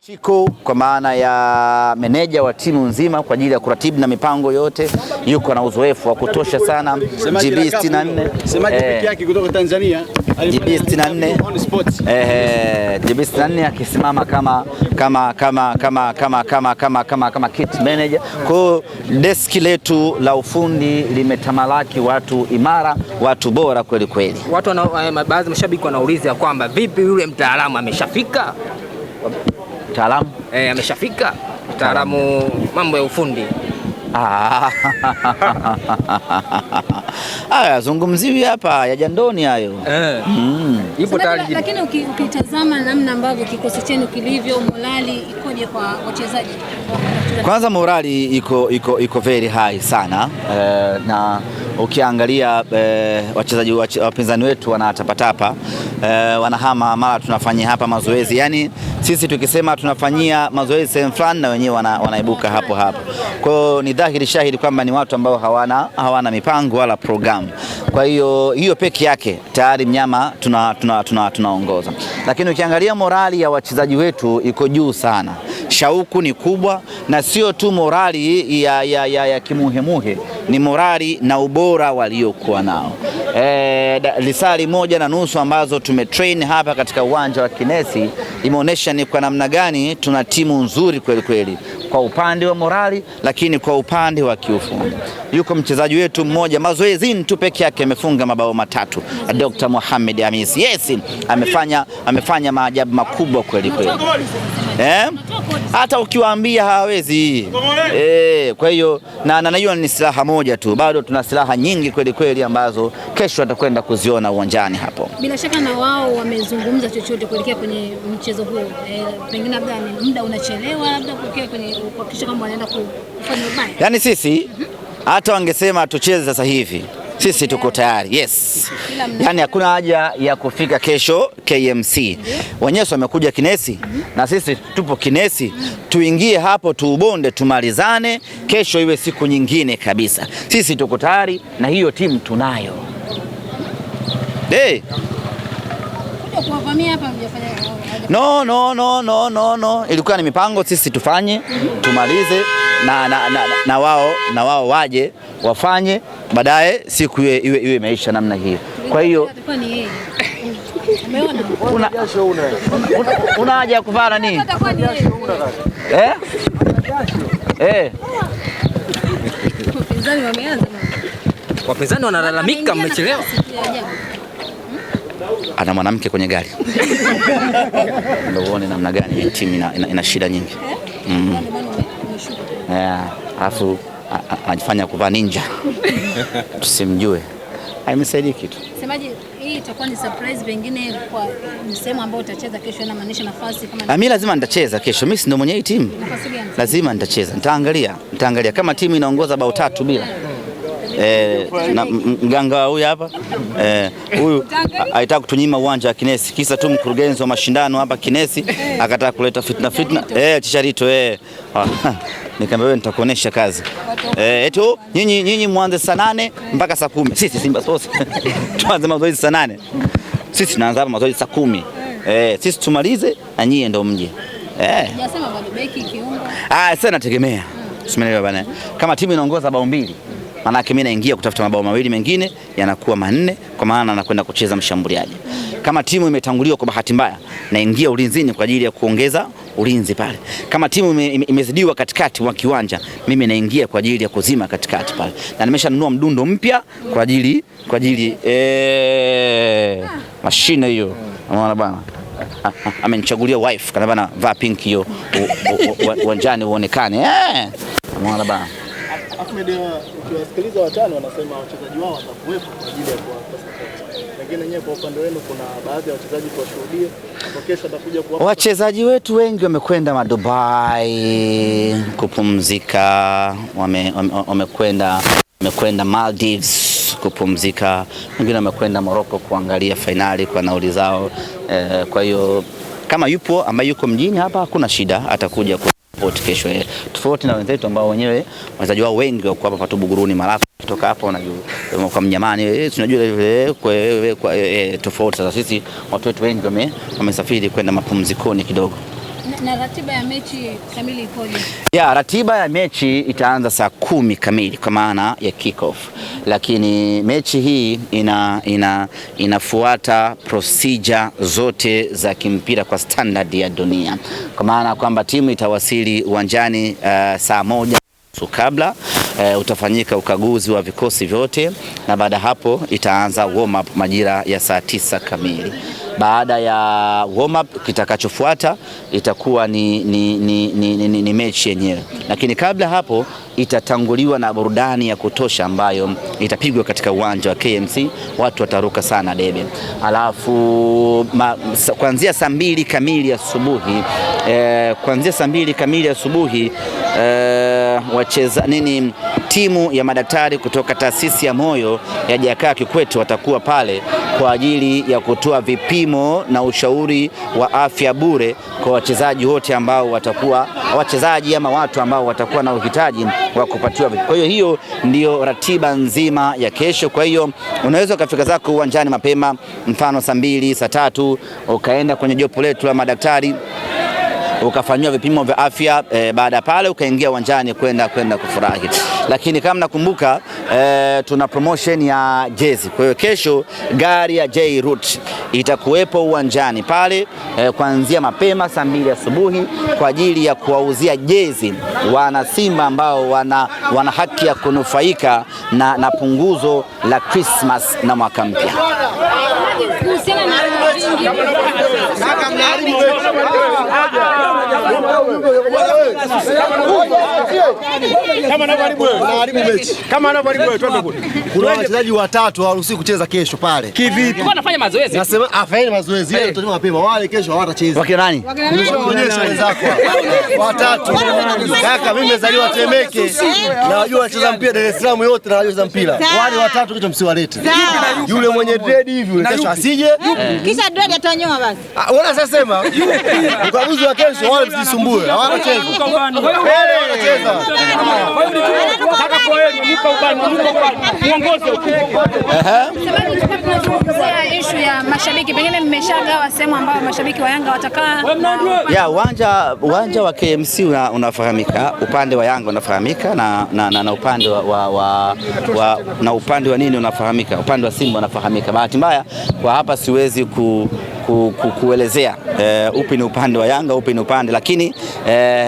Chiko kwa maana ya meneja wa timu nzima kwa ajili ya kuratibu na mipango yote, yuko na uzoefu wa kutosha sana. GB 64 semaji peke yake kutoka Tanzania, GB 64 GB 64 akisimama kama kit manager. Kwa hiyo deski letu la ufundi limetamalaki watu imara, watu bora kweli kweli. Watu baadhi mashabiki wanauliza kwamba vipi yule mtaalamu ameshafika? Mtaalamu? Ameshafika. Mtaalamu mambo ya ufundi. Zungumziwi hapa ya jandoni hayo. Ipo tayari. Lakini ukitazama namna ambavyo kikosi chenu kilivyo, morali ikoje kwa wachezaji? Kwanza morali iko very high sana, na ukiangalia wachezaji wapinzani wetu wanatapatapa, wanahama mara tunafanyia hapa mazoezi. Yani sisi tukisema tunafanyia mazoezi sehemu fulani na wenyewe wanaibuka hapo hapo. Kwa hiyo ni dhahiri shahidi kwamba ni watu ambao hawana mipango wala programu. Kwa hiyo peke yake tayari mnyama tunaongoza. Lakini ukiangalia morali ya wachezaji wetu iko juu sana. Shauku ni kubwa, na sio tu morali ya kimuhemuhe, ni morali na ubora waliokuwa nao. Lisali 1.5 ambazo tumetrain hapa katika uwanja wa Kinesi imeonyesha ni kwa namna gani tuna timu nzuri kweli kweli, kwa upande wa morali, lakini kwa upande wa kiufundi. Yuko mchezaji wetu mmoja mazoezini tu peke yake amefunga mabao 3, Dr. Mohamed Hamis. Yes, amefanya maajabu makubwa kweli kweli. Hata ukiwaambia hawezi. Kwa hiyo na hiyo ni silaha moja tu, bado tuna silaha nyingi kweli kweli ambazo kesho atakwenda kuziona uwanjani hapo. Bila shaka na wao wamezungumza chochote kuelekea kwenye mchezo huo, pengine labda muda unachelewa, labda kuelekea kwenye kuhakikisha kwamba wanaenda kufanya ubaya. Yani sisi hata wangesema tucheze sasa hivi, sisi tuko tayari. Yes. Yani hakuna haja ya kufika kesho KMC. Wenyewe wamekuja Kinesi na sisi tupo Kinesi. Tuingie hapo tuubonde, tumalizane, kesho iwe siku nyingine kabisa. Sisi tuko tayari na hiyo timu tunayo. Kuwavamia hapa mjafanya. No. Ilikuwa ni mipango sisi tufanye, tumalize na wao waje wafanye, baadaye siku iwe imeisha namna hiyo. Kwa hiyo una haja ya kuvaa nini? Wapinzani wanalalamika mmechelewa. Ana mwanamke kwenye gari. Ndio uone namna gani timu ina shida nyingi. Alafu anajifanya kuvaa ninja. Tusimjue. Haimsaidii kitu. Semaji, hii itakuwa ni surprise pengine kwa msemo ambao utacheza kesho, na maanisha nafasi kama mimi lazima nitacheza kesho. Mimi si ndio mwenye hii timu. Lazima nitacheza. Nitaangalia kama timu inaongoza bao 3 bila. Na mganga huyu hapa huyu alitaka kutunyima uwanja wa Kinesi, kisa tu mkurugenzi wa mashindano hapa Kinesi akataka kuleta fitna Chicharito. Nikamwambia wewe nitakuonesha kazi. Eti nyinyi mwanze saa 8 mpaka saa 10. Sisi Simba Sports tuanze mazoezi saa 8. Sisi tunaanza hapa mazoezi saa 10. Sisi tumalize na nyinyi ndio mje. Hujasema bado beki kiungo. Sasa nategemea. Usielewe bana. Kama timu inaongoza bao 2, maana yake mimi naingia kutafuta mabao 2 mengine yanakuwa 4, kwa maana anakwenda kucheza mshambuliaji. Kama timu imetanguliwa kwa bahati mbaya, naingia ulinzini kwa ajili ya kuongeza ulinzi pale. Kama timu imezidiwa katikati wa kiwanja, mimi naingia kwa ajili ya kuzima katikati pale. Na nimeshanunua mdundo mpya kwa ajili mashine hiyo. Unaona bana? Amenichagulia wife kana bana, vaa pink hiyo uwanjani uonekane. Unaona bana? Ahmed, ukiwasikiliza watani wanasema wachezaji wao watakuwepo kwa ajili ya kuwapa support. Lakini nyewe kwa upande wenu kuna baadhi ya wachezaji kuwashuhudia hapo kesho atakuja kuwapa. Wachezaji wetu wengi wamekwenda Dubai kupumzika, wamekwenda Maldives kupumzika, wengine wamekwenda Morocco kuangalia finali kwa nauli zao. Kwa hiyo kama yupo ambaye yuko mjini hapa hakuna shida, atakuja kesho. Tofauti na wenzetu ambao wenyewe wachezaji wao wengi wako hapa patu Buguruni Malafu, kutoka hapa unajua kwa Mnyamani, tunajua kwa tofauti. Sasa sisi watu wetu wengi wamesafiri kwenda mapumzikoni kidogo. Na ratiba ya mechi kamili ikoje? Ya, ratiba ya mechi itaanza saa 10 kamili kwa maana ya kick off, lakini mechi hii inafuata procedure zote za kimpira kwa standard ya dunia, kwa maana kwamba timu itawasili uwanjani saa 1 kabla, utafanyika ukaguzi wa vikosi vyote, na baada hapo itaanza warm up majira ya saa 9 kamili. Baada ya warm up kitakachofuata itakuwa ni mechi yenyewe, lakini kabla hapo itatanguliwa na burudani ya kutosha ambayo itapigwa katika uwanja wa KMC. Watu wataruka sana debe, alafu kuanzia saa 2 kamili asubuhi timu ya madaktari kutoka taasisi ya moyo ya Jakaya Kikwete watakuwa pale kwa ajili ya kutoa vipimo na ushauri wa afya bure kwa wachezaji wote ambao watakuwa wachezaji ama watu ambao watakuwa na uhitaji wa kupatiwa. Kwa hiyo ndio ratiba nzima ya kesho. Kwa hiyo unaweza ukafika zako uwanjani mapema, mfano saa 2, saa 3, ukaenda kwenye jopo letu la madaktari ukafanywa vipimo vya afya, baada ya pale ukaingia uwanjani kwenda kufurahi. Lakini kama nakumbuka, tuna promotion ya jezi. Kwa hiyo kesho gari ya J Root itakuwepo uwanjani pale kuanzia mapema saa 2 asubuhi kwa ajili ya kuwauzia jezi wana Simba ambao wana haki ya kunufaika na punguzo la Christmas na mwaka mpya. Kuna wachezaji watatu hawaruhusiwi kucheza kesho pale. Kivipi? Wanafanya mazoezi. Nasema afanye mazoezi yale tutajua mapema. Wale kesho hawatacheza. Wakina nani? Unaonyesha wenzako watatu. Kaka mimi nimezaliwa Temeke. Na wajua wacheza mpira Dar es Salaam yote na wacheza mpira. Wale watatu kesho msiwalete. Yule mwenye dread hivi kesho asije. Kisha dread atanyoa basi. Wala sasa sema ukaguzi wa kesho wale msisumbue. Hawatacheza. Tunazungumzia issue ya mashabiki, pengine mmeshagawa sehemu ambao mashabiki wa Yanga watakaa. Ya, uwanja wa KMC unafahamika, upande wa Yanga unafahamika na upande na upande wa nini unafahamika, upande wa Simba unafahamika. Bahati mbaya kwa hapa siwezi kuelezea upi ni upande wa Yanga upi ni upande, lakini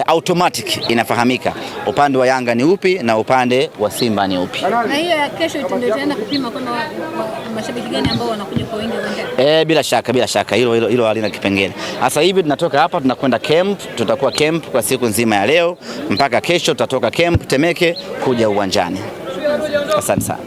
automatic inafahamika upande wa Yanga ni upi na upande wa Simba ni upi. Na hiyo ya kesho itaenda kupima kwamba mashabiki gani ambao wanakuja kwa wingi uwanjani. Bila shaka hilo halina kipengele. Sasa hivi tunatoka hapa tunakwenda camp, tutakuwa camp kwa siku nzima ya leo mpaka kesho tutatoka camp Temeke kuja uwanjani. Asante sana.